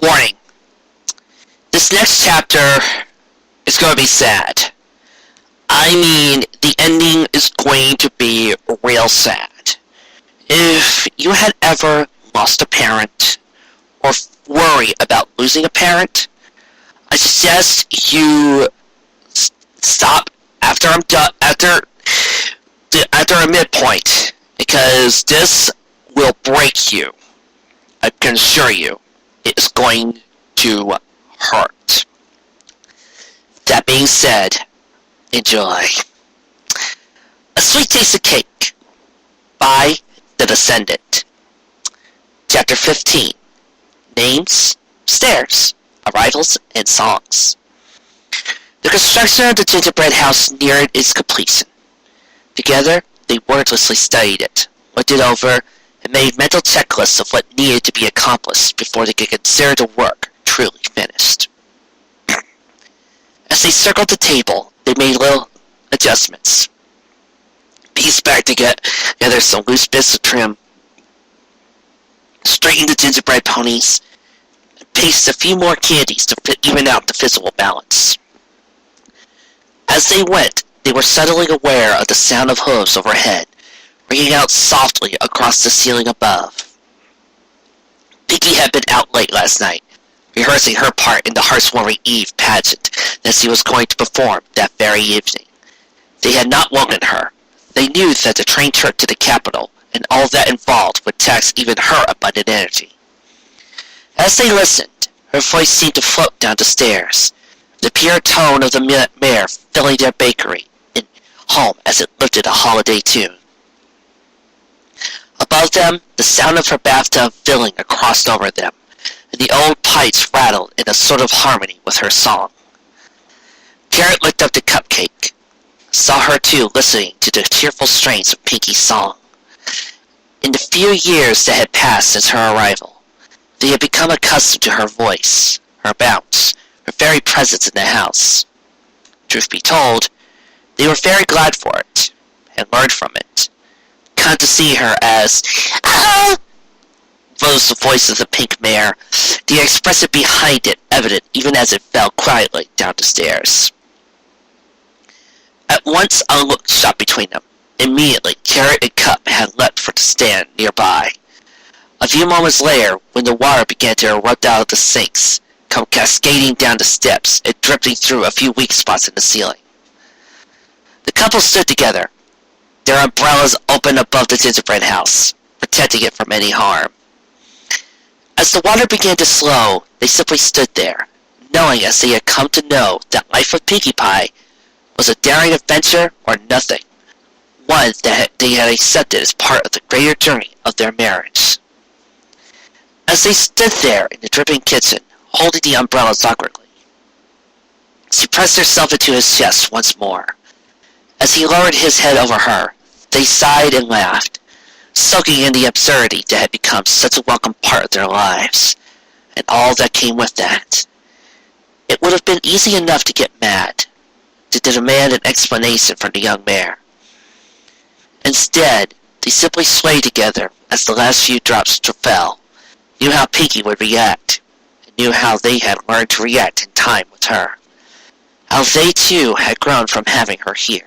Warning. This next chapter is going to be sad. I mean, the ending is going to be real sad. If you had ever lost a parent, or worry about losing a parent, I suggest you stop after I'm done, after a midpoint, because this will break you. I can assure you, it is going to hurt. That being said, enjoy. A Sweet Taste of Cake by The Descendant. Chapter 15. Names, Stairs, Arrivals, and Songs. The construction of the gingerbread house neared its completion. Together, they wordlessly studied it, looked it over, and made mental checklists of what needed to be accomplished before they could consider the work truly finished. As they circled the table, they made little adjustments. Pieced back together some loose bits of trim, straightened the gingerbread ponies, and pasted a few more candies to even out the physical balance. As they went, they were suddenly aware of the sound of hooves overhead, ringing out softly across the ceiling above. Pinkie had been out late last night, rehearsing her part in the heartwarming Eve pageant that she was going to perform that very evening. They had not woken her. They knew that the train trip to the capital and all that involved would tax even her abundant energy. As they listened, her voice seemed to float down the stairs, the pure tone of the mare filling their bakery and home as it lifted a holiday tune. Above them, the sound of her bathtub filling crossed over them, and the old pipes rattled in a sort of harmony with her song. Carrot looked up the cupcake, saw her too listening to the cheerful strains of Pinkie's song. In the few years that had passed since her arrival, they had become accustomed to her voice, her bounce, her very presence in the house. Truth be told, they were very glad for it, and learned from it. Come to see her as, "Ah!" rose the voice of the pink mare, the expression behind it evident even as it fell quietly down the stairs. At once a look shot between them. Immediately, Carrot and Cup had leapt for the stand nearby. A few moments later, when the water began to erupt out of the sinks, come cascading down the steps and dripping through a few weak spots in the ceiling. The couple stood together, their umbrellas open above the gingerbread house, protecting it from any harm. As the water began to slow, they simply stood there, knowing as they had come to know that life with Pinkie Pie was a daring adventure or nothing, one that they had accepted as part of the greater journey of their marriage. As they stood there in the dripping kitchen, holding the umbrellas awkwardly, she pressed herself into his chest once more. As he lowered his head over her, they sighed and laughed, soaking in the absurdity that had become such a welcome part of their lives, and all that came with that. It would have been easy enough to get mad, to demand an explanation from the young mare. Instead, they simply swayed together as the last few drops fell, knew how Pinkie would react, and knew how they had learned to react in time with her. How they too had grown from having her here.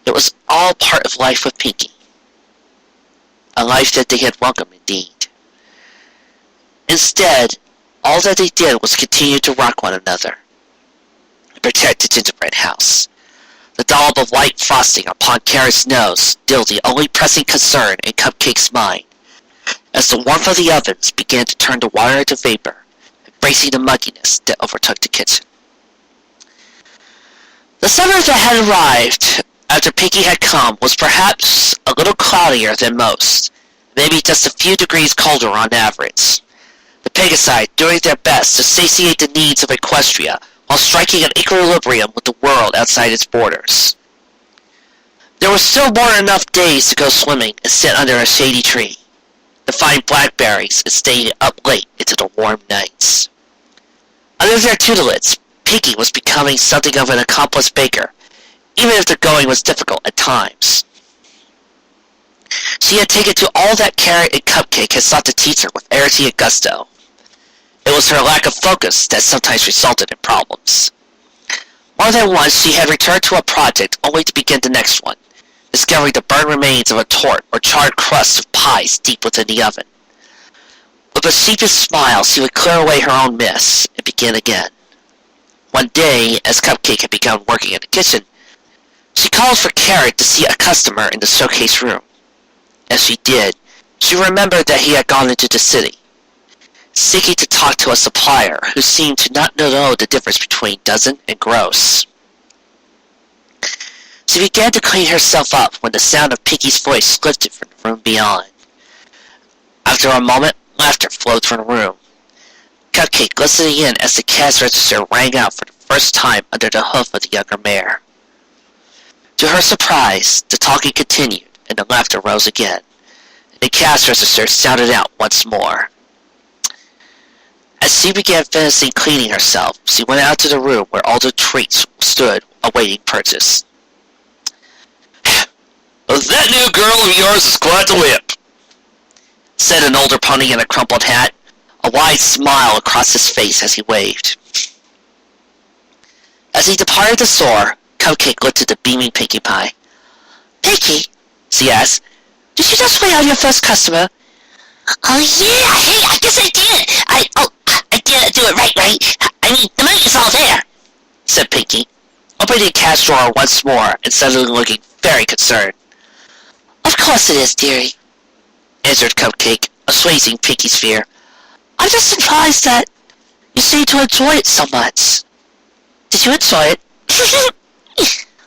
It was all part of life with Pinkie. A life that they had welcomed indeed. Instead, all that they did was continue to rock one another, and protect the gingerbread house. The dollop of white frosting upon Carrot's nose still the only pressing concern in Cupcake's mind, as the warmth of the ovens began to turn the water into vapor, embracing the mugginess that overtook the kitchen. The summer that had arrived after Pinkie had come was perhaps a little cloudier than most, maybe just a few degrees colder on average. The Pegasi doing their best to satiate the needs of Equestria while striking an equilibrium with the world outside its borders. There were still more than enough days to go swimming and sit under a shady tree, to find blackberries and stay up late into the warm nights. Under their tutelage, Pinkie was becoming something of an accomplished baker, even if the going was difficult at times. She had taken to all that Carrot and Cupcake had sought to teach her with arity and gusto. It was her lack of focus that sometimes resulted in problems. More than once she had returned to a project only to begin the next one, discovering the burned remains of a torte or charred crusts of pies deep within the oven. With a sheepish smile, she would clear away her own mess and begin again. One day, as Cupcake had begun working in the kitchen, she called for Carrot to see a customer in the showcase room. As she did, she remembered that he had gone into the city, seeking to talk to a supplier who seemed to not know the difference between dozen and gross. She began to clean herself up when the sound of Pinky's voice lifted from the room beyond. After a moment, laughter flowed from the room. Cupcake listening in as the cash register rang out for the first time under the hoof of the younger mare. To her surprise, the talking continued, and the laughter rose again. The cash register sounded out once more. As she began finishing cleaning herself, she went out to the room where all the treats stood awaiting purchase. "That new girl of yours is quite the whip," said an older pony in a crumpled hat, a wide smile across his face as he waved. As he departed the store, Cupcake looked at the beaming Pinkie Pie. "Pinkie," she asked, "did you just wait on your first customer?" "Oh yeah, hey, I guess I did. I did do it right? I mean, the money's all there," said Pinkie, opening the cash drawer once more and suddenly looking very concerned. "Of course it is, dearie," answered Cupcake, assuaging Pinkie's fear. "I'm just surprised that you seem to enjoy it so much." "Did you enjoy it?"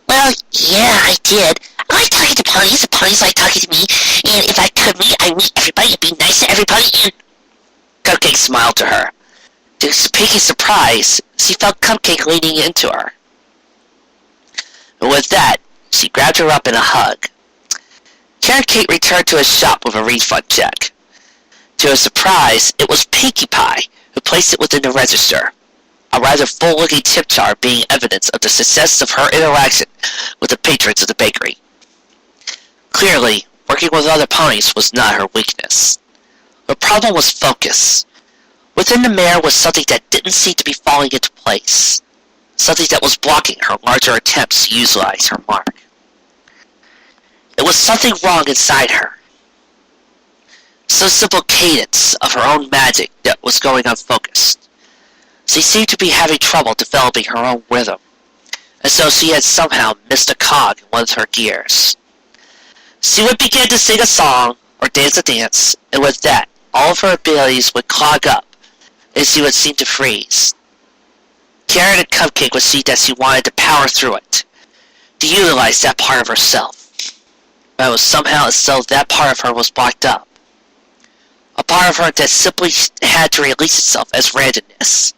"Well, yeah, I did. I like talking to ponies, and ponies like talking to me, and if I could I'd meet everybody and be nice to everybody, and..." Cupcake smiled to her. To Pinkie's surprise, she felt Cupcake leaning into her. And with that, she grabbed her up in a hug. Carrot Cake returned to his shop with a refund check. To her surprise, it was Pinkie Pie who placed it within the register, a rather full-looking tip jar being evidence of the success of her interaction with the patrons of the bakery. Clearly, working with other ponies was not her weakness. Her problem was focus. Within the mare was something that didn't seem to be falling into place, something that was blocking her larger attempts to utilize her mark. It was something wrong inside her. Some simple cadence of her own magic that was going unfocused. She seemed to be having trouble developing her own rhythm, as though she had somehow missed a cog in one of her gears. She would begin to sing a song or dance a dance, and with that, all of her abilities would clog up, and she would seem to freeze. Carrot and Cupcake would see that she wanted to power through it, to utilize that part of herself. But it was somehow as though that part of her was blocked up. A part of her that simply had to release itself as randomness.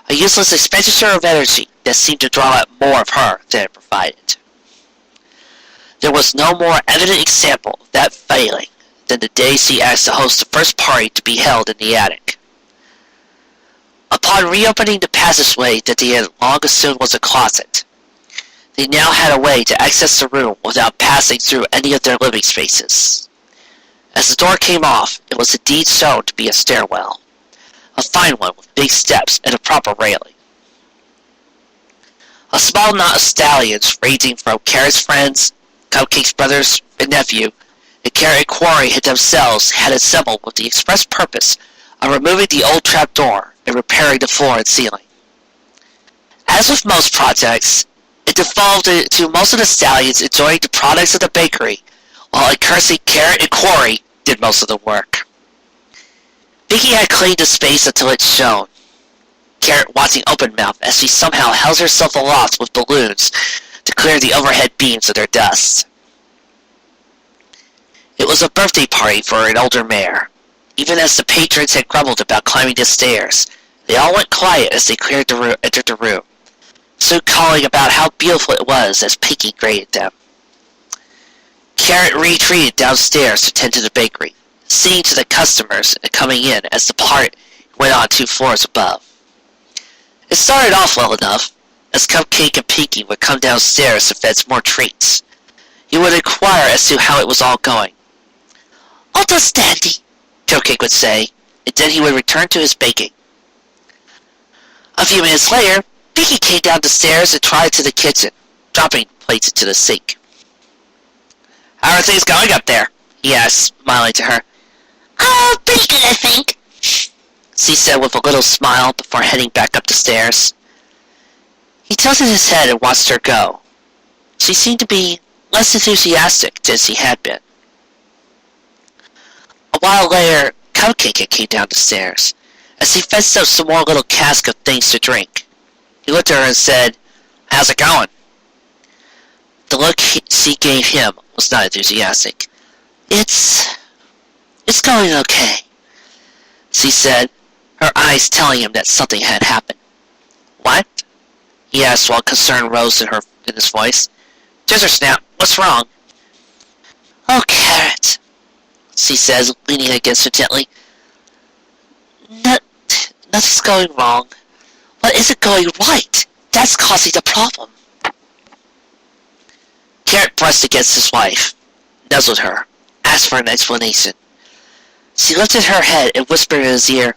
A useless expenditure of energy that seemed to draw out more of her than it provided. There was no more evident example of that failing than the day she asked to host the first party to be held in the attic. Upon reopening the passageway that they had long assumed was a closet, they now had a way to access the room without passing through any of their living spaces. As the door came off, it was indeed shown to be a stairwell, a fine one with big steps and a proper railing. A small knot of stallions ranging from Carrot's friends, Cupcake's brothers and nephew, and Carrot and Quarry themselves had assembled with the express purpose of removing the old trapdoor and repairing the floor and ceiling. As with most projects, it devolved into most of the stallions enjoying the products of the bakery, while a cursing Carrot and Quarry did most of the work. Pinkie had cleaned the space until it shone, Carrot watching open-mouthed as she somehow held herself aloft with balloons to clear the overhead beams of their dust. It was a birthday party for an older mare. Even as the patrons had grumbled about climbing the stairs, they all went quiet as they entered the room, soon calling about how beautiful it was as Pinkie greeted them. Carrot retreated downstairs to tend to the bakery, seeing to the customers and coming in as the party went on 2 floors above. It started off well enough, as Cupcake and Pinkie would come downstairs to fetch more treats. He would inquire as to how it was all going. "All done dandy," Cupcake would say, and then he would return to his baking. A few minutes later, Pinky came down the stairs and trotted to the kitchen, dropping plates into the sink. "How are things going up there?" he asked, smiling to her. "Oh, pretty good, I think," she said with a little smile before heading back up the stairs. He tilted his head and watched her go. She seemed to be less enthusiastic than she had been. A while later, Cupcake came down the stairs, as he fetched out some more little casks of things to drink. He looked at her and said, "How's it going?" The look she gave him was not enthusiastic. It's going okay," she said, her eyes telling him that something had happened. "What?" he asked while concern rose in his voice. "Ginger Snap, what's wrong?" "Oh, Carrot," she says, leaning against her gently. Nothing's going wrong. What isn't going right? That's causing the problem." Carrot brushed against his wife, nuzzled her, asked for an explanation. She lifted her head and whispered in his ear,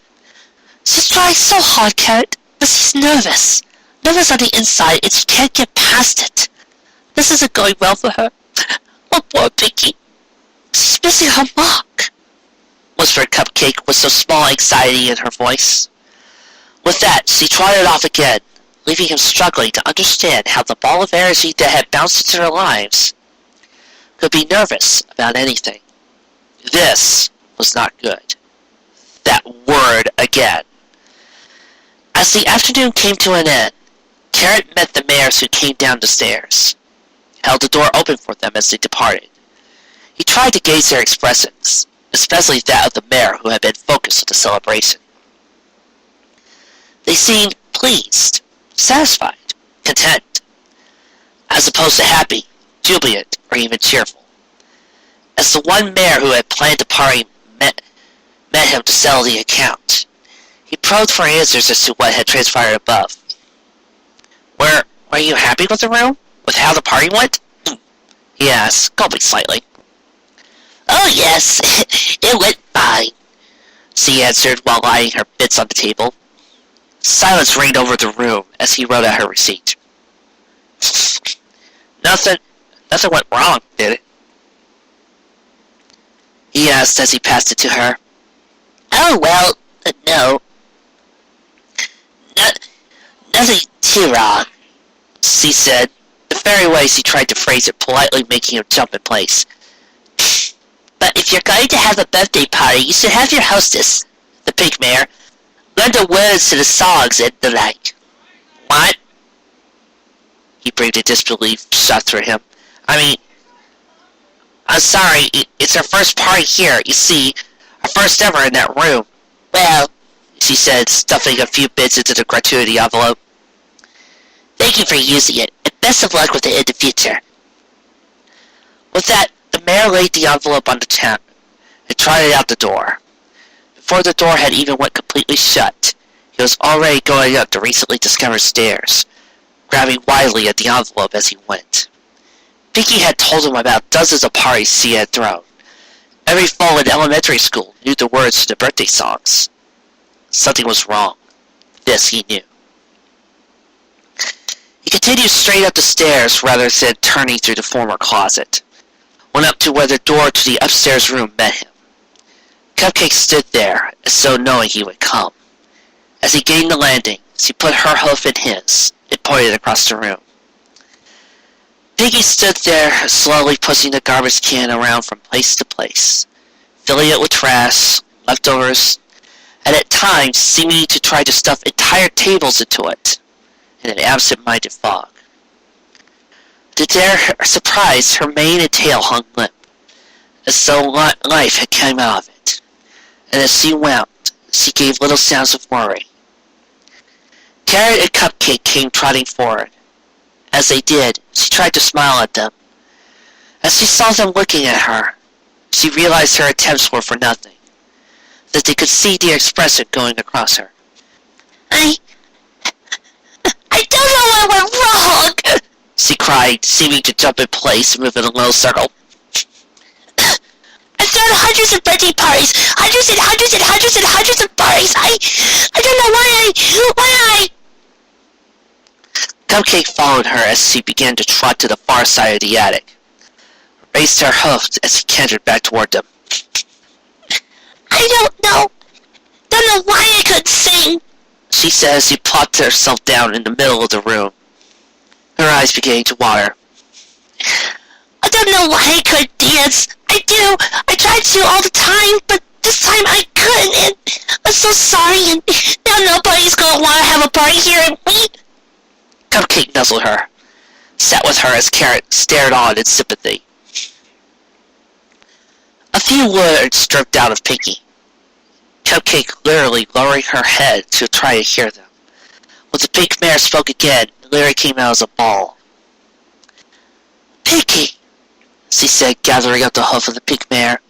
"She's trying so hard, Carrot, but she's nervous. Nervous on the inside, and she can't get past it. This isn't going well for her. Oh, poor Pinky. She's missing her mark," whispered Cupcake with some small anxiety in her voice. With that, she trotted off again, leaving him struggling to understand how the ball of energy that had bounced into their lives could be nervous about anything. This was not good. That word again. As the afternoon came to an end, Carrot met the mares who came down the stairs, held the door open for them as they departed. He tried to gauge their expressions, especially that of the mare who had been focused on the celebration. They seemed pleased, satisfied, content, as opposed to happy, jubilant, or even cheerful. As the one mare who had planned the party met him to settle the account, he probed for answers as to what had transpired above. Were you happy with the room? With how the party went?" he asked, gulping slightly. "Oh, yes, it went fine," she answered while laying her bits on the table. Silence reigned over the room as he wrote out her receipt. Nothing went wrong, did it?" he asked as he passed it to her. "Oh, well, no. Nothing too wrong," she said, the very way she tried to phrase it, politely making him jump in place. "But if you're going to have a birthday party, you should have your hostess, the pink mare, learn the words to the songs and the like." "What?" He breathed a disbelief shot through him. "I'm sorry, it's our first party here, you see, our first ever in that room." "Well," she said, stuffing a few bits into the gratuity envelope, "thank you for using it, and best of luck with it in the future." With that, the mayor laid the envelope on the counter and trotted out the door. Before the door had even went completely shut, he was already going up the recently discovered stairs, grabbing wildly at the envelope as he went. Pinky had told him about dozens of parties she had thrown. Every fall in elementary school knew the words to the birthday songs. Something was wrong. This he knew. He continued straight up the stairs rather than turning through the former closet. Went up to where the door to the upstairs room met him. Cupcake stood there, as though knowing he would come. As he gained the landing, she put her hoof in his and pointed across the room. Piggy stood there, slowly pushing the garbage can around from place to place, filling it with trash, leftovers, and at times seeming to try to stuff entire tables into it in an absent-minded fog. To their surprise, her mane and tail hung limp, as though life had come out of it, and as she went, she gave little sounds of worry. Carrot and Cupcake came trotting forward. As they did, she tried to smile at them. As she saw them looking at her, she realized her attempts were for nothing, that they could see the expression going across her. I don't know what went wrong, she cried, seeming to jump in place, moving a little circle. I've thrown hundreds of birthday parties, hundreds and hundreds and hundreds and hundreds of parties. I don't know why I... Cupcake followed her as she began to trot to the far side of the attic, raised her hoofs as she cantered back toward them. I don't know. Don't know why I could sing, she said as she plopped herself down in the middle of the room, her eyes beginning to water. I don't know why I could dance. I do. I tried to all the time, but this time I couldn't, and I'm so sorry, and now nobody's gonna want to have a party here, and we... Cupcake nuzzled her, sat with her as Carrot stared on in sympathy. A few words dripped out of Pinky, Cupcake literally lowering her head to try to hear them. When the pink mare spoke again, Larry came out as a ball. Pinky, she said, gathering up the hoof of the pink mare.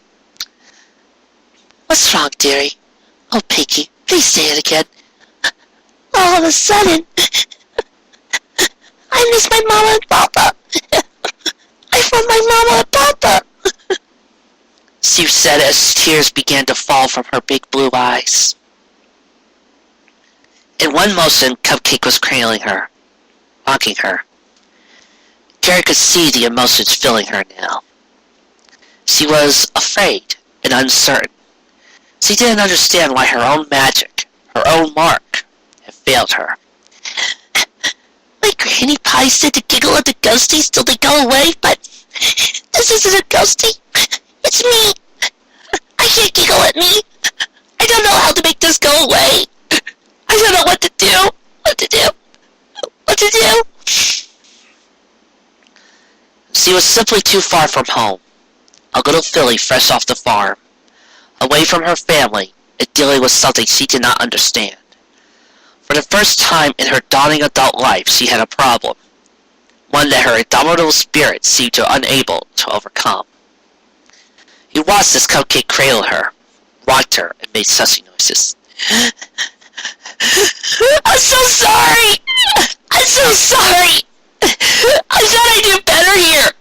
What's wrong, dearie? Oh, Pinky, please say it again. All of a sudden, I miss my mama and papa. I found my mama and papa. She said as tears began to fall from her big blue eyes. In one motion, Cupcake was cradling her, rocking her. Carrot could see the emotions filling her now. She was afraid and uncertain. She didn't understand why her own magic, her own mark, had failed her. My Granny Pie said to giggle at the ghosties till they go away, but this isn't a ghostie. It's me. I can't giggle at me. I don't know how to make this go away. I don't know what to do. What to do. What to do. She was simply too far from home, a little filly fresh off the farm, away from her family and dealing with something she did not understand. For the first time in her dawning adult life, she had a problem, one that her indomitable spirit seemed unable to overcome. He watched as Cupcake cradled her, rocked her, and made sussy noises. I'm so sorry! I'm so sorry! I thought I knew better here!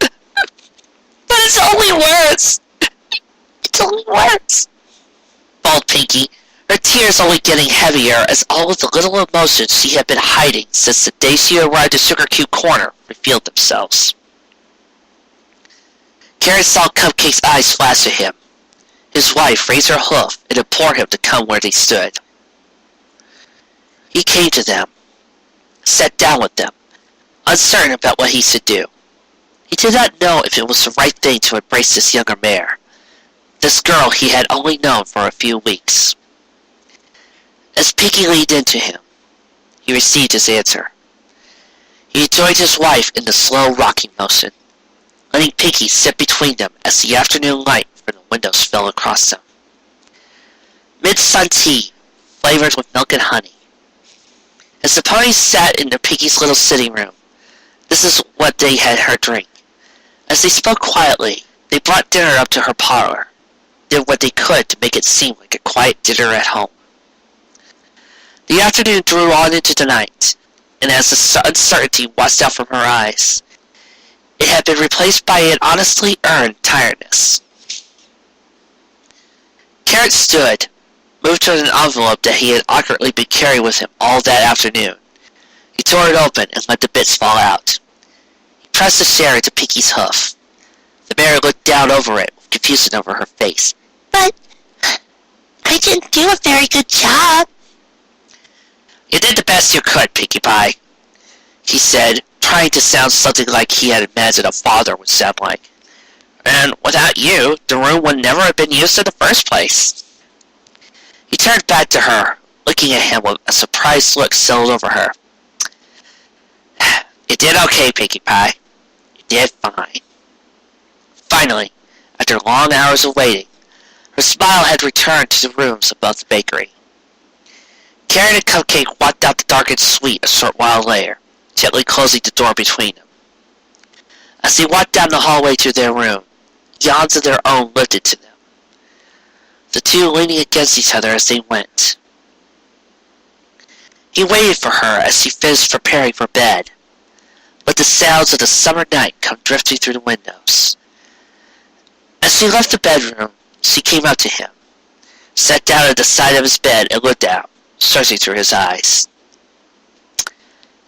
But it's only words! It's only words! Bawled Pinky, her tears only getting heavier as all of the little emotions she had been hiding since the day she arrived at Sugar Cube Corner revealed themselves. Carrot saw Cupcake's eyes flash at him. His wife raised her hoof and implored him to come where they stood. He came to them, sat down with them, uncertain about what he should do. He did not know if it was the right thing to embrace this younger mare, this girl he had only known for a few weeks. As Pinky leaned into him, he received his answer. He joined his wife in the slow rocking motion, letting Pinky sit between them as the afternoon light from the windows fell across them. Mid-sun tea, flavored with milk and honey. As the ponies sat in their Pinky's little sitting room, this is what they had her drink. As they spoke quietly, they brought dinner up to her parlor, did what they could to make it seem like a quiet dinner at home. The afternoon drew on into the night, and as the uncertainty washed out from her eyes, it had been replaced by an honestly earned tiredness. Carrot stood, moved to an envelope that he had awkwardly been carrying with him all that afternoon. He tore it open and let the bits fall out. He pressed the share into Pinky's hoof. The mare looked down over it with confusion over her face. But I didn't do a very good job. You did the best you could, Pinkie Pie, he said, trying to sound something like he had imagined a father would sound like. And without you, the room would never have been used in the first place. He turned back to her, looking at him with a surprised look settled over her. You did okay, Pinkie Pie. You did fine. Finally, after long hours of waiting, her smile had returned to the rooms above the bakery. Carrot and Cupcake walked out the darkened suite a short while later, gently closing the door between them. As they walked down the hallway to their room, yawns of their own lifted to them, the two leaning against each other as they went. He waited for her as she finished preparing for bed, let the sounds of the summer night come drifting through the windows. As she left the bedroom, she came up to him, sat down at the side of his bed and looked out, searching through his eyes.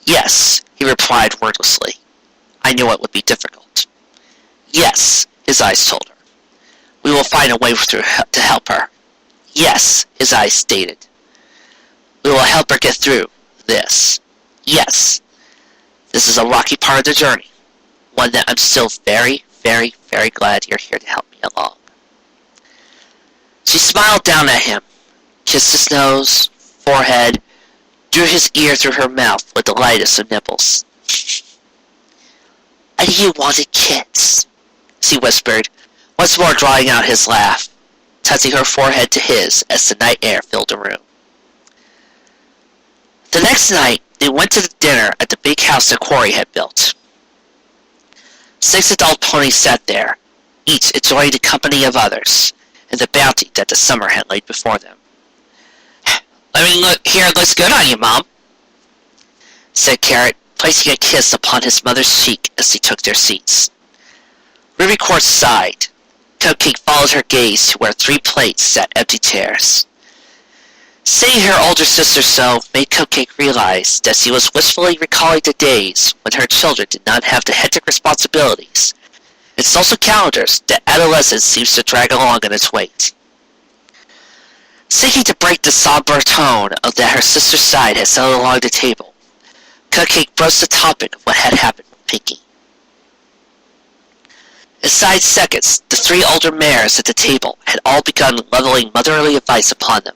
Yes, he replied wordlessly. I knew it would be difficult. Yes, his eyes told her. We will find a way to help her. Yes, his eyes stated. We will help her get through this. Yes, this is a rocky part of the journey. One that I'm still very, very, very glad you're here to help me along. She smiled down at him, kissed his nose, forehead, drew his ear through her mouth with the lightest of nibbles. I knew you wanted kids, she whispered, once more drawing out his laugh, touching her forehead to his as the night air filled the room. The next night, they went to the dinner at the big house the quarry had built. 6 adult ponies sat there, each enjoying the company of others and the bounty that the summer had laid before them. It looks good on you, Mom, said Carrot, placing a kiss upon his mother's cheek as they took their seats. Ruby Quartz sighed. Cupcake followed her gaze to where 3 plates sat empty chairs. Seeing her older sister so made Cupcake realize that she was wistfully recalling the days when her children did not have the hectic responsibilities and social calendars that adolescence seems to drag along in its wake. Seeking to break the somber tone of that her sister's side had settled along the table, Cupcake broached the topic of what had happened with Pinky. Inside seconds, the 3 older mares at the table had all begun leveling motherly advice upon them.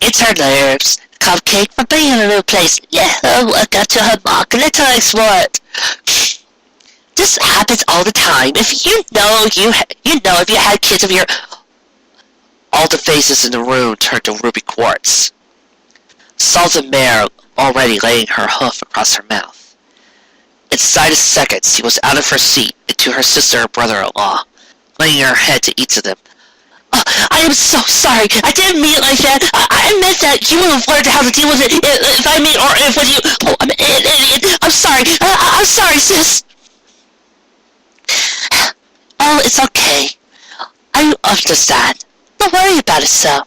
It's her nerves. Cupcake, for being in a new place. Yeah, I got to her mark. Let her explore it. This happens all the time. If you know if you had kids of your... All the faces in the room turned to Ruby Quartz. Saw the mare already laying her hoof across her mouth. Inside a second, she was out of her seat and to her sister and brother-in-law, laying her head to each of them. Oh, I am so sorry. I didn't mean it like that. I meant that you would have learned how to deal with it if I mean, or if with you. Oh, I'm an idiot. I'm sorry. I'm sorry, sis. Oh, it's okay. I understand. Don't worry about it, so.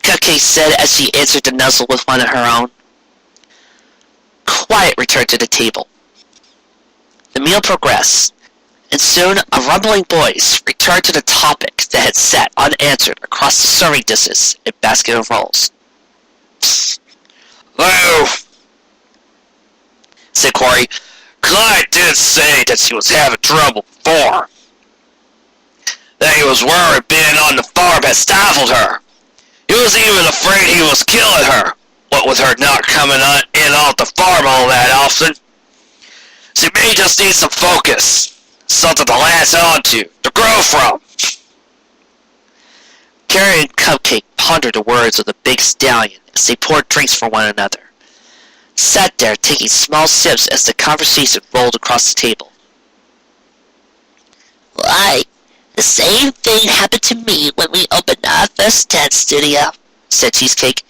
Cupcake said as she answered the nuzzle with one of her own. Quiet returned to the table. The meal progressed, and soon a rumbling voice returned to the topic that had sat unanswered across the serving dishes and basket of rolls. "Hello," said Corey. "Clyde did say that she was having trouble before. That he was worried being on the farm had stifled her. He was even afraid he was killing her, what with her not coming in off the farm all that often. She may just need some focus, something to latch on to grow from." Carrot and Cupcake pondered the words of the big stallion as they poured drinks for one another, sat there taking small sips as the conversation rolled across the table. Why, the same thing happened to me when we opened our first dance studio, said Cheesecake.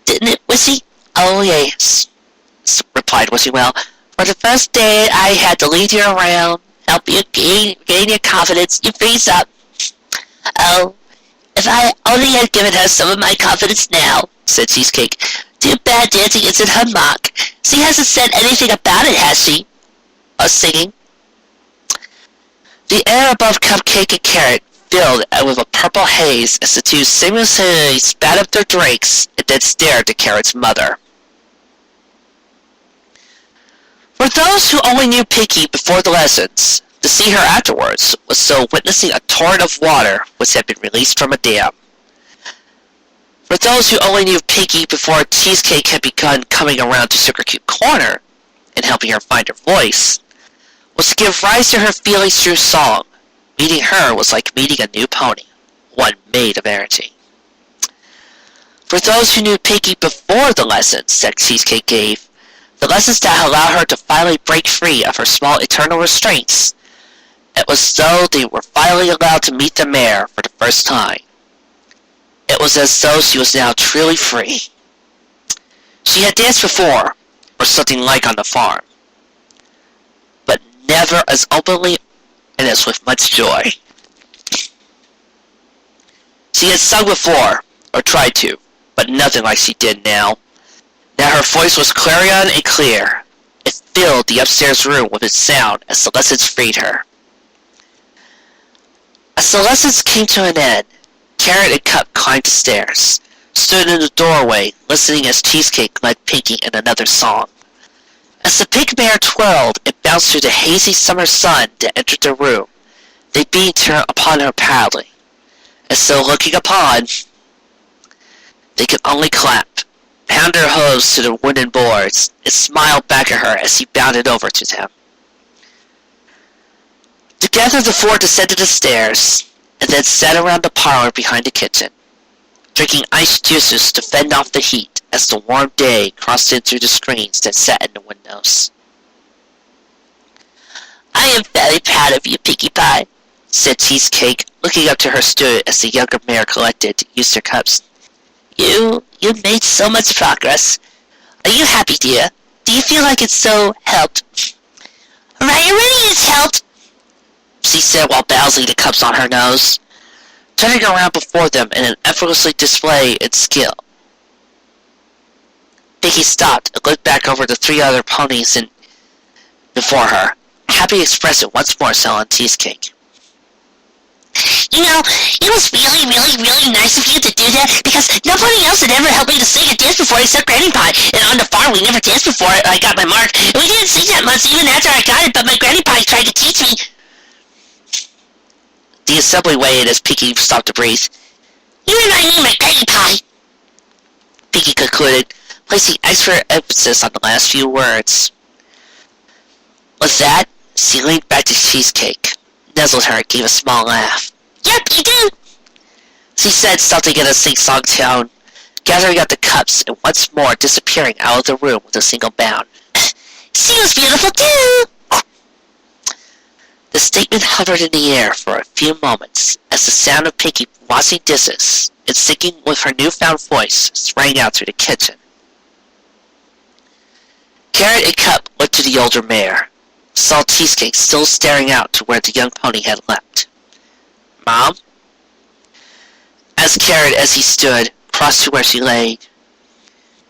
didn't it, Wissy? "Oh, yes," replied Wissy. "Well, for the first day I had to lead you around, help you gain your confidence, you freeze up." Oh, if I only had given her some of my confidence now, said Cheesecake. Too bad dancing isn't her mark. She hasn't said anything about it, has she? Or singing. The air above Cupcake and Carrot filled with a purple haze as the two simultaneously spat up their drinks and then stared at Carrot's mother. For those who only knew Pinky before the lessons, to see her afterwards was so witnessing a torrent of water which had been released from a dam. For those who only knew Pinky before Cheesecake had begun coming around to Sugar Cube Corner and helping her find her voice, was to give rise to her feelings through song. Meeting her was like meeting a new pony, one made of energy. For those who knew Pinky before the lessons that Cheesecake gave, the lessons that allowed her to finally break free of her small eternal restraints, it was as though they were finally allowed to meet the mare for the first time. It was as though she was now truly free. She had danced before, or something like on the farm, but never as openly and as with much joy. She had sung before, or tried to, but nothing like she did now. Now her voice was clarion and clear. It filled the upstairs room with its sound as the lessons freed her. As the lessons came to an end, Carrot and Cup climbed the stairs, stood in the doorway, listening as Cheesecake led Pinky in another song. As the pink mare twirled and bounced through the hazy summer sun that entered the room, they beamed upon her proudly, as though looking upon, they could only clap, pound their hooves to the wooden boards, and smile back at her as he bounded over to them. Together the four descended the stairs, and then sat around the parlor behind the kitchen, drinking iced juices to fend off the heat as the warm day crossed in through the screens that sat in the windows. I am very proud of you, Pinkie Pie, said Cheesecake, looking up to her stood as the younger mare collected to use their cups. You made so much progress. Are you happy, dear? Do you feel like it's so helped? Right, it really has helped, she said while balancing the cups on her nose, turning around before them in an effortlessly display its skill. Pinky stopped and looked back over the three other ponies before her, happy to express it once more selling Cheesecake. You know, it was really, really, really nice of you to do that because nobody else had ever helped me to sing a dance before except Granny Pie. And on the farm, we never danced before I got my mark. And we didn't sing that much even after I got it, but my Granny Pie tried to teach me. The assembly waited as Pinky stopped to breathe. You remind me of my Granny Pie, Pinky concluded, placing extra emphasis on the last few words. With that, she leaned back to Cheesecake, nuzzled her, and gave a small laugh. Yep, you do, she said something in a sing-song tone, gathering up the cups and once more disappearing out of the room with a single bound. She was beautiful too. The statement hovered in the air for a few moments as the sound of Pinky washing dishes and singing with her newfound voice rang out through the kitchen. Carrot and Cup looked to the older mare, saw Cheesecake still staring out to where the young pony had leapt. Mom? Asked Carrot as he stood, crossed to where she lay.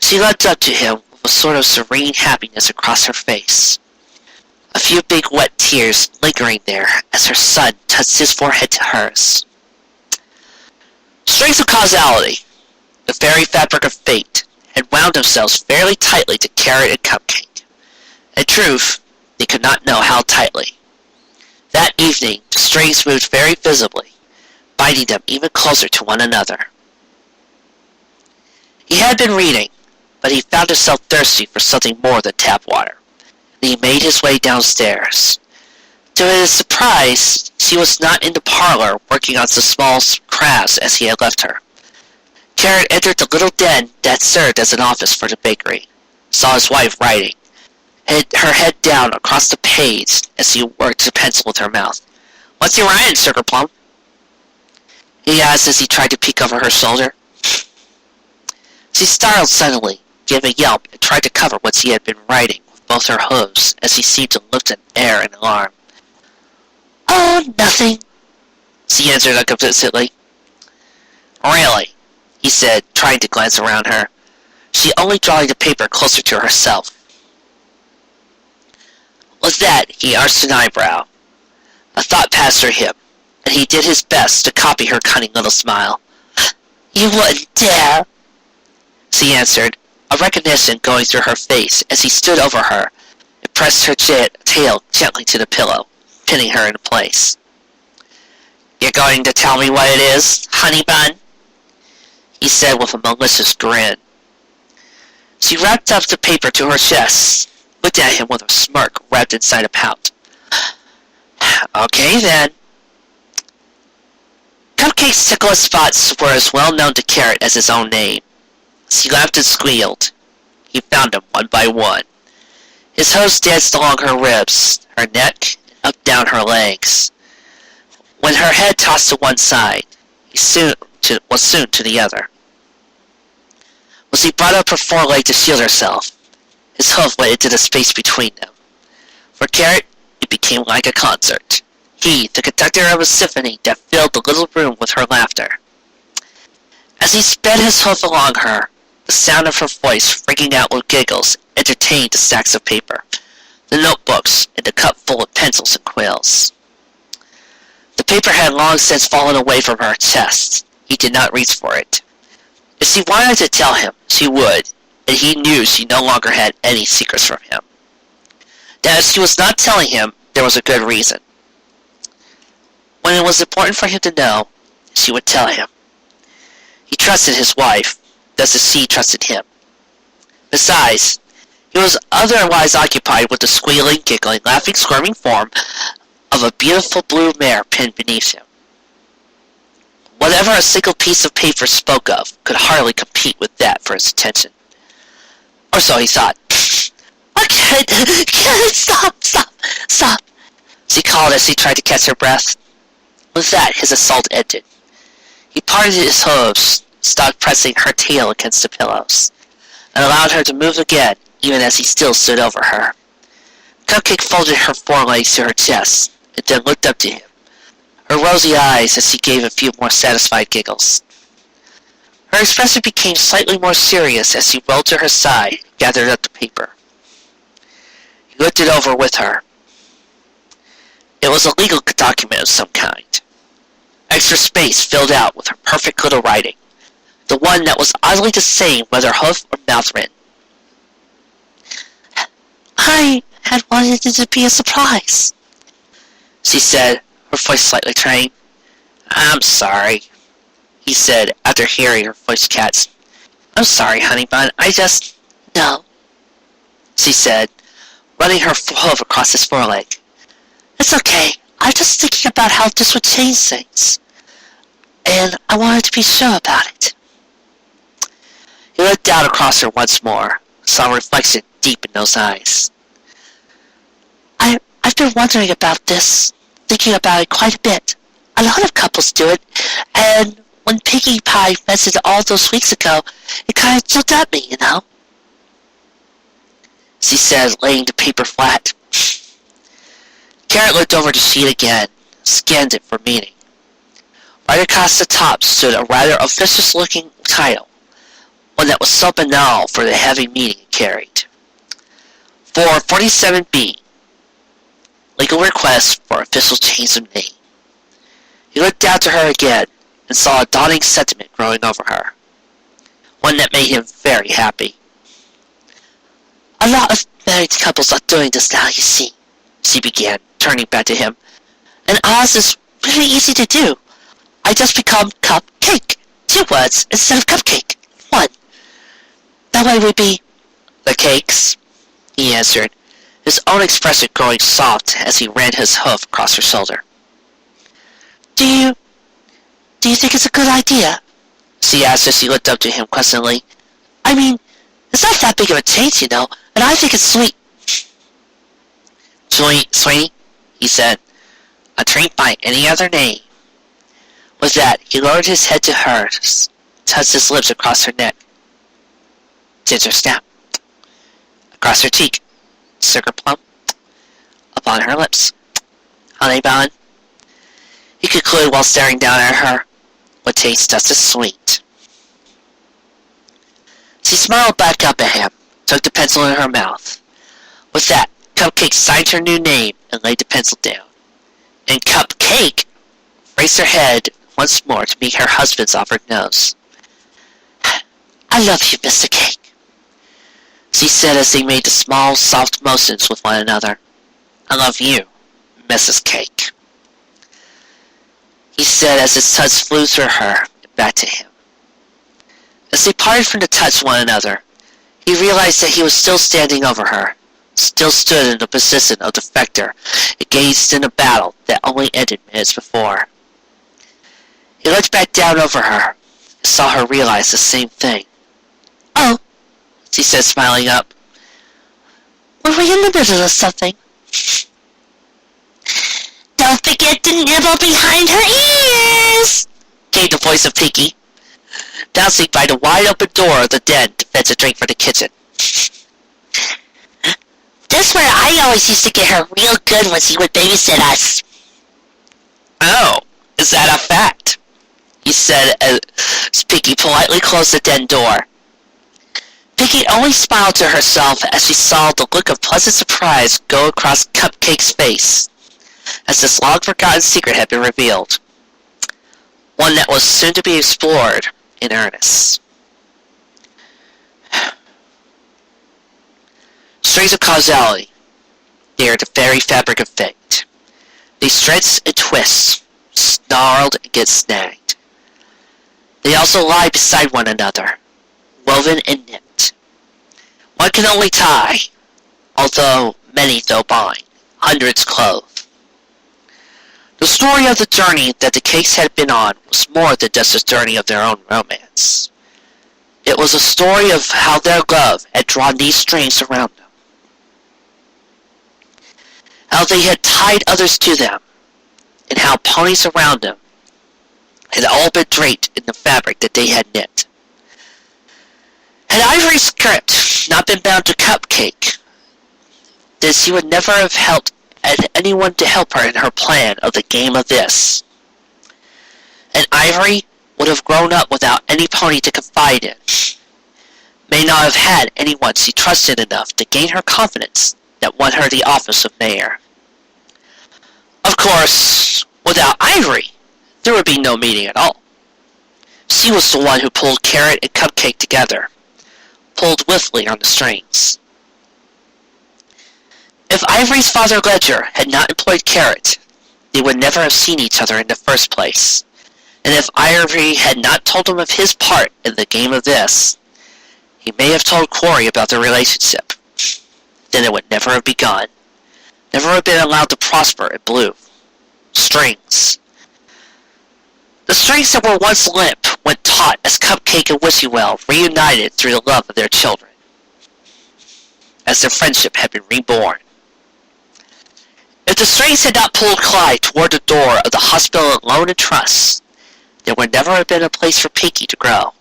She looked up to him with a sort of serene happiness across her face, a few big wet tears lingering there as her son touched his forehead to hers. Strings of causality, the very fabric of fate, had wound themselves fairly tightly to Carrot and Cupcake. In truth, they could not know how tightly. That evening, the strings moved very visibly, binding them even closer to one another. He had been reading, but he found himself thirsty for something more than tap water, and he made his way downstairs. To his surprise, she was not in the parlor working on some small crafts as he had left her. Carrot entered the little den that served as an office for the bakery, saw his wife writing, her head down across the page as she worked the pencil with her mouth. "What's you writing, Sugar Plum?" he asked as he tried to peek over her shoulder. She startled suddenly, gave a yelp, and tried to cover what she had been writing with both her hooves as she seemed to lift an air in alarm. Oh, nothing, she answered unconcernedly. Really? He said, trying to glance around her, she only drawing the paper closer to herself. With that, he arched an eyebrow. A thought passed through him, and he did his best to copy her cunning little smile. You wouldn't dare, she answered, a recognition going through her face as he stood over her and pressed her tail gently to the pillow, pinning her in place. You're going to tell me what it is, honey bun? He said with a malicious grin. She wrapped up the paper to her chest, looked at him with a smirk wrapped inside a pout. Okay then. Cupcake's ticklish spots were as well known to Carrot as his own name. She laughed and squealed. He found them one by one. His hose danced along her ribs, her neck, and up down her legs. When her head tossed to one side, he was soon to the other. When she brought up her foreleg to shield herself, his hoof went into the space between them. For Carrot, it became like a concert. He, the conductor of a symphony that filled the little room with her laughter. As he sped his hoof along her, the the sound of her voice ringing out with giggles entertained the stacks of paper, the notebooks, and the cup full of pencils and quills. The paper had long since fallen away from her chest. He did not reach for it. If she wanted to tell him, she would, and he knew she no longer had any secrets from him. That if she was not telling him, there was a good reason. When it was important for him to know, she would tell him. He trusted his wife, just as she trusted him. Besides, he was otherwise occupied with the squealing, giggling, laughing, squirming form of a beautiful blue mare pinned beneath him. Whatever a single piece of paper spoke of could hardly compete with that for his attention. Or so he thought. Okay, stop. She called as he tried to catch her breath. With that, his assault ended. He parted his hooves, stopped pressing her tail against the pillows, and allowed her to move again, even as he still stood over her. Cupcake folded her forelegs to her chest, and then looked up to him, her rosy eyes as she gave a few more satisfied giggles. Her expression became slightly more serious as she rolled to her side and gathered up the paper. He looked it over with her. It was a legal document of some kind. Extra space filled out with her perfect little writing, the one that was oddly the same whether hoof or mouth written. I had wanted it to be a surprise, she said, her voice slightly trained. I'm sorry, he said after hearing her voice catch. I'm sorry, honey bun, No, she said, running her hoof across his foreleg. it's okay. I'm just thinking about how this would change things, and I wanted to be sure about it. He looked down across her once more, saw a reflection deep in those eyes. I've been wondering about this, thinking about it quite a bit. A lot of couples do it, and when Piggy Pie mentioned it all those weeks ago, it kind of jumped at me, you know? She said, laying the paper flat. Carrot looked over the sheet again, scanned it for meaning. Right across the top stood a rather officious-looking title, one that was so banal for the heavy meaning it carried. For 47B, legal request for official change of name. He looked down to her again and saw a dawning sentiment growing over her, one that made him very happy. A lot of married couples are doing this now, you see, she began, turning back to him. and ours is really easy to do. I just become cupcake. 2 words instead of cupcake. 1. That way we'd be The cakes, he answered, his own expression growing soft as he ran his hoof across her shoulder. Do you think it's a good idea? She asked as she looked up to him questioningly. I mean, it's not that big of a change, you know, and I think it's sweet. Sweetie, he said, a treat by any other name. With that, he lowered his head to hers, touched his lips across her neck. Ginger snap. Across her cheek. Sugar plum. Upon her lips. Honey bun. He concluded while staring down at her. Would taste just as sweet. She smiled back up at him, took the pencil in her mouth. With that, Cupcake signed her new name and laid the pencil down. And Cupcake raised her head once more to meet her husband's offered nose. I love you, Mr. Cake, she said as they made the small, soft motions with one another. I love you, Mrs. Cake, he said as his touch flew through her and back to him. As they parted from to touch one another, he realized that he was still standing over her, still stood in the position of defector, engaged in a battle that only ended minutes before. He looked back down over her and saw her realize the same thing. Oh, she said, smiling up. were we in the middle of something? Don't forget to nibble behind her ears, came the voice of Pinky, bouncing by the wide-open door of the den to fetch a drink for the kitchen. That's where I always used to get her real good when she would babysit us. Oh, is that a fact? He said as Pinky politely closed the den door. Piggy only smiled to herself as she saw the look of pleasant surprise go across Cupcake's face as this long-forgotten secret had been revealed, one that was soon to be explored in earnest. Strings of causality. They are the very fabric of fate. They stretch and twist, snarled and get snagged. They also lie beside one another, woven and knit. One can only tie, although many though bind, hundreds clothe. The story of the journey that the Cakes had been on was more than just a journey of their own romance. It was a story of how their love had drawn these strings around them, how they had tied others to them, and how ponies around them had all been draped in the fabric that they had knit. Had Ivory's script not been bound to Cupcake, then she would never have helped anyone to help her in her plan of the game of this. And Ivory would have grown up without any pony to confide in, may not have had anyone she trusted enough to gain her confidence that won her the office of mayor. Of course, without Ivory, there would be no meeting at all. She was the one who pulled Carrot and Cupcake together, pulled willfully on the strings. If Ivory's father Ledger had not employed Carrot, they would never have seen each other in the first place. And if Ivory had not told him of his part in the game of this, he may have told Quarry about their relationship. Then it would never have begun, never have been allowed to prosper and bloom. Strings. The strings that were once limp went taut as Cupcake and Wishywell reunited through the love of their children, as their friendship had been reborn. If the strings had not pulled Clyde toward the door of the hospital alone and trust, there would never have been a place for Pinky to grow.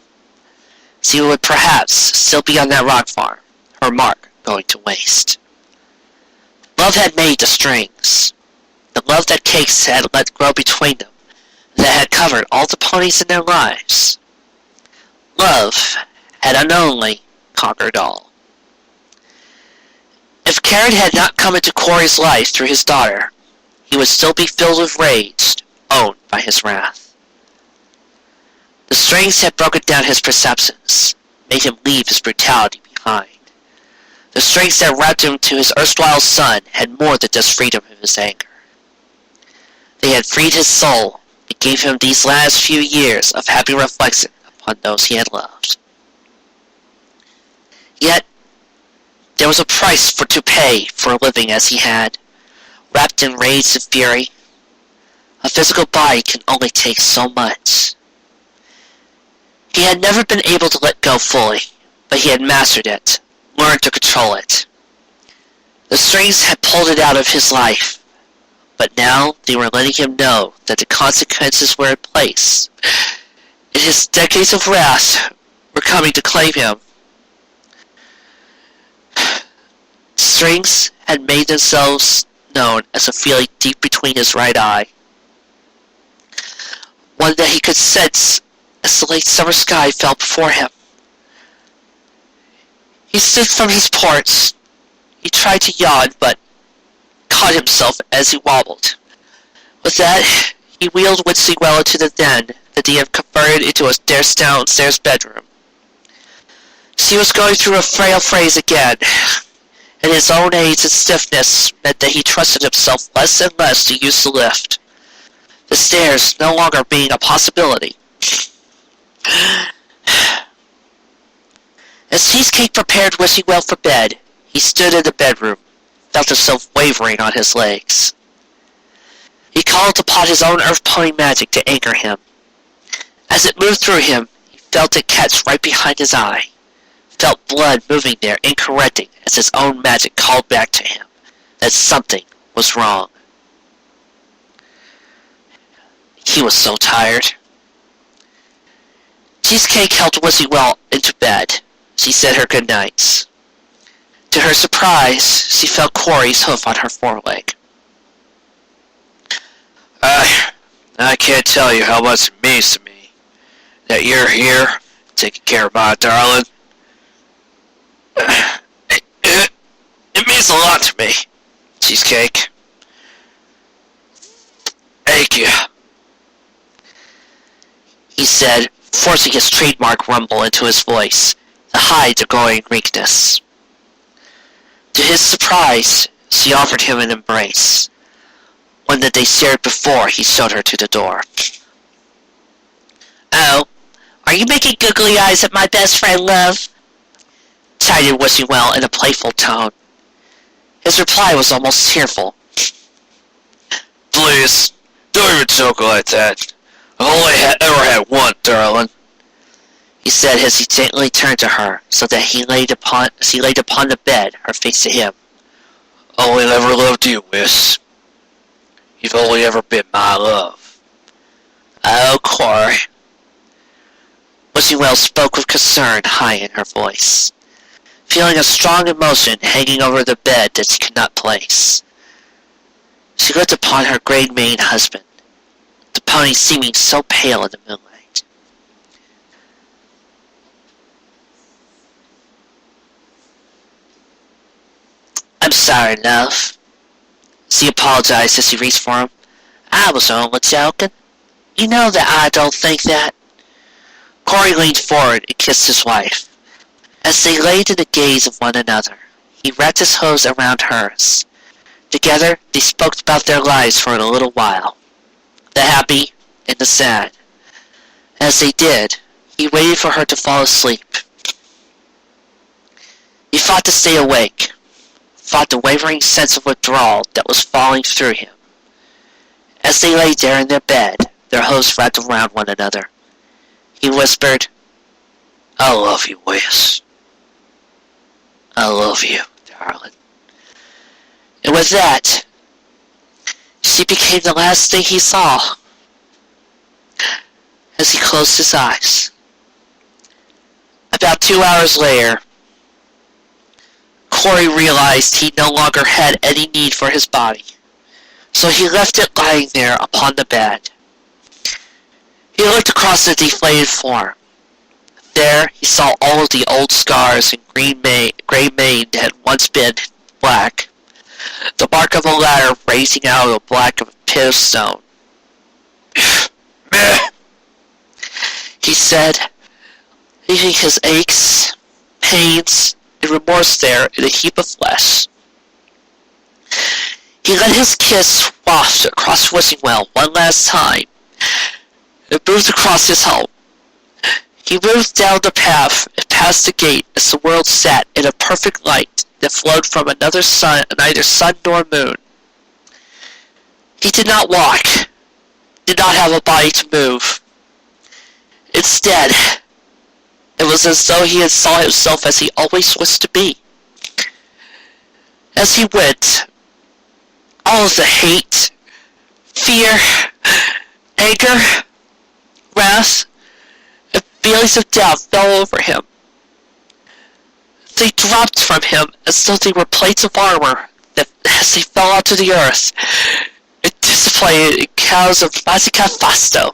She would perhaps still be on that rock farm, her mark going to waste. Love had made the strings. The love that Cakes had let grow between them, that had covered all the ponies in their lives. Love had unknowingly conquered all. If Carrot had not come into Quarry's life through his daughter, he would still be filled with rage, owned by his wrath. The strings had broken down his perceptions, made him leave his brutality behind. The strings that wrapped him to his erstwhile son had more than just freedom of his anger. They had freed his soul and gave him these last few years of happy reflection upon those he had loved. Yet, there was a price to pay for living as he had, wrapped in rage and fury. A physical body can only take so much. He had never been able to let go fully, but he had mastered it, learned to control it. The strings had pulled it out of his life, but now they were letting him know that the consequences were in place, and his decades of wrath were coming to claim him. Strings had made themselves known as a feeling deep between his right eye, one that he could sense as the late summer sky fell before him. He stood from his porch. He tried to yawn, but caught himself as he wobbled. With that, he wheeled Witsywell into the den that he had converted into a downstairs bedroom. She was going through a frail phase again, and his own age and stiffness meant that he trusted himself less and less to use the lift, the stairs no longer being a possibility. As Cheesecake prepared Wishywell for bed, he stood in the bedroom, felt himself wavering on his legs. He called upon his own Earth Pony magic to anchor him. As it moved through him, he felt it catch right behind his eye, felt blood moving there and correcting as his own magic called back to him that something was wrong. He was so tired. Cheesecake helped Wishywell into bed. She said her goodnights. To her surprise, she felt Quarry's hoof on her foreleg. I can't tell you how much it means to me that you're here, taking care of my darling. means a lot to me, Cheesecake. Thank you, he said, forcing his trademark rumble into his voice to hide the growing weakness. To his surprise, she offered him an embrace. One that they shared before he showed her to the door. Oh, are you making googly eyes at my best friend, love? Chided Wishingwell in a playful tone. His reply was almost tearful. Please, don't even joke like that. I've only ever had one, darling, he said as he gently turned to her so that she laid upon the bed, her face to him. Only ever loved you, Wish. You've only ever been my love. Oh, Corey. Wishingwell spoke with concern high in her voice, feeling a strong emotion hanging over the bed that she could not place. She looked upon her gray-maned husband, the pony seeming so pale in the moonlight. I'm sorry, love. She apologized as she reached for him. I was only joking. You know that I don't think that. Corey leaned forward and kissed his wife. As they lay in the gaze of one another, he wrapped his hose around hers. Together, they spoke about their lives for a little while, the happy and the sad. As they did, he waited for her to fall asleep. He fought to stay awake, fought the wavering sense of withdrawal that was falling through him. As they lay there in their bed, their hose wrapped around one another, he whispered, I love you, Wish. I love you, darling. And with that, she became the last thing he saw as he closed his eyes. About 2 hours later, Corey realized he no longer had any need for his body, so he left it lying there upon the bed. He looked across the deflated form. There he saw all of the old scars and gray mane that had once been black, the mark of a ladder raising out of the black of a pit of stone. He said, leaving his aches, pains, and remorse there in a heap of flesh. He let his kiss waft across Wishingwell one last time, and moved across his home. He moved down the path and past the gate as the world sat in a perfect light that flowed from neither sun nor moon. He did not walk, did not have a body to move. Instead, it was as though he had saw himself as he always wished to be. As he went, all of the hate, fear, anger, wrath, and feelings of doubt fell over him. They dropped from him as though they were plates of armor that, as they fell onto the earth, it dissipated in clouds of Magica Fasto.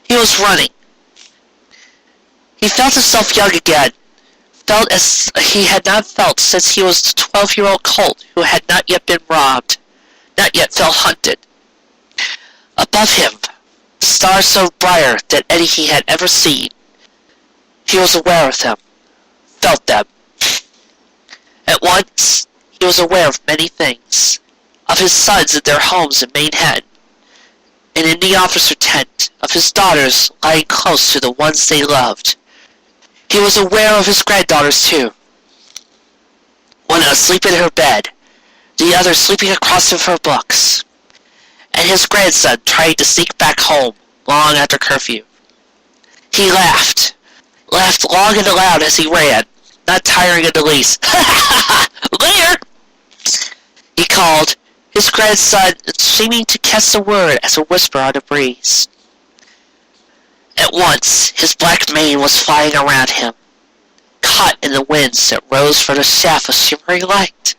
He was running. He felt himself young again, felt as he had not felt since he was the 12-year-old colt who had not yet been robbed, not yet felt hunted. Above him, stars so brighter than any he had ever seen. He was aware of them, felt them. At once, he was aware of many things, of his sons and their homes in Manhattan, and in the officer tent, of his daughters lying close to the ones they loved. He was aware of his granddaughters too. One asleep in her bed, the other sleeping across from her books, and his grandson trying to sneak back home long after curfew. He laughed long and loud as he ran, not tiring in the least. Later! He called, his grandson seeming to catch the word as a whisper on the breeze. At once, his black mane was flying around him, caught in the winds that rose from the shaft of shimmering light.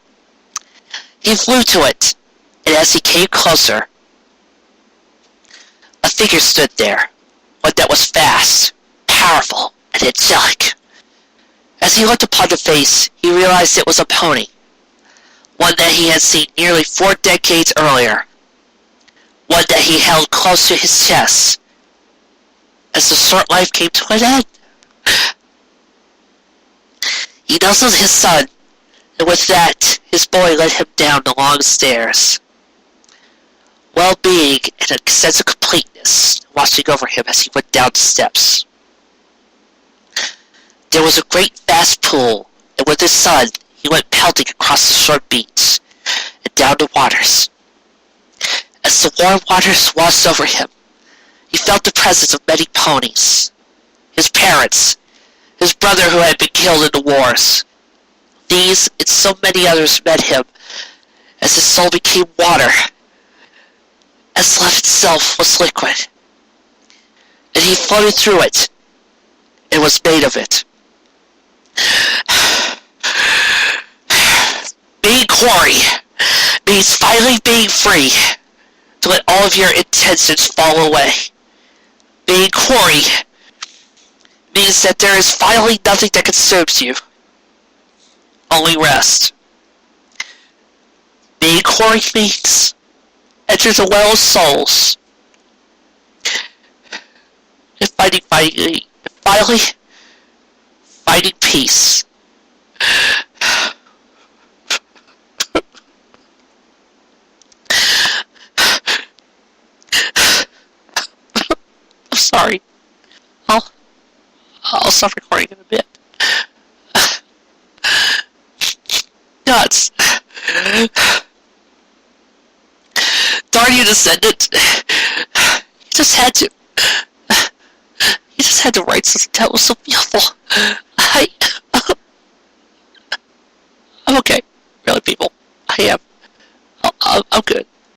He flew to it, and as he came closer, a figure stood there, one that was fast, powerful, and angelic. As he looked upon the face, he realized it was a pony, one that he had seen nearly 4 decades earlier, one that he held close to his chest as the short life came to an end. He nuzzled his son, and with that, his boy led him down the long stairs. Well-being and a sense of completeness watching over him as he went down the steps. There was a great vast pool, and with his son, he went pelting across the short beach and down the waters. As the warm waters washed over him, he felt the presence of many ponies. His parents, his brother who had been killed in the wars. These and so many others met him as his soul became water, as love itself was liquid. And he floated through it and was made of it. Being quarry means finally being free to let all of your intentions fall away. Being quarry means that there is finally nothing that consumes you. Only rest. Being quarry means enter the well of souls. And finally finding peace. I'm sorry. I'll stop recording in a bit. Nuts. Darn you, descendant. You just had to. You just had to write something that was so beautiful. I'm okay. Really, people. I am. I'm good.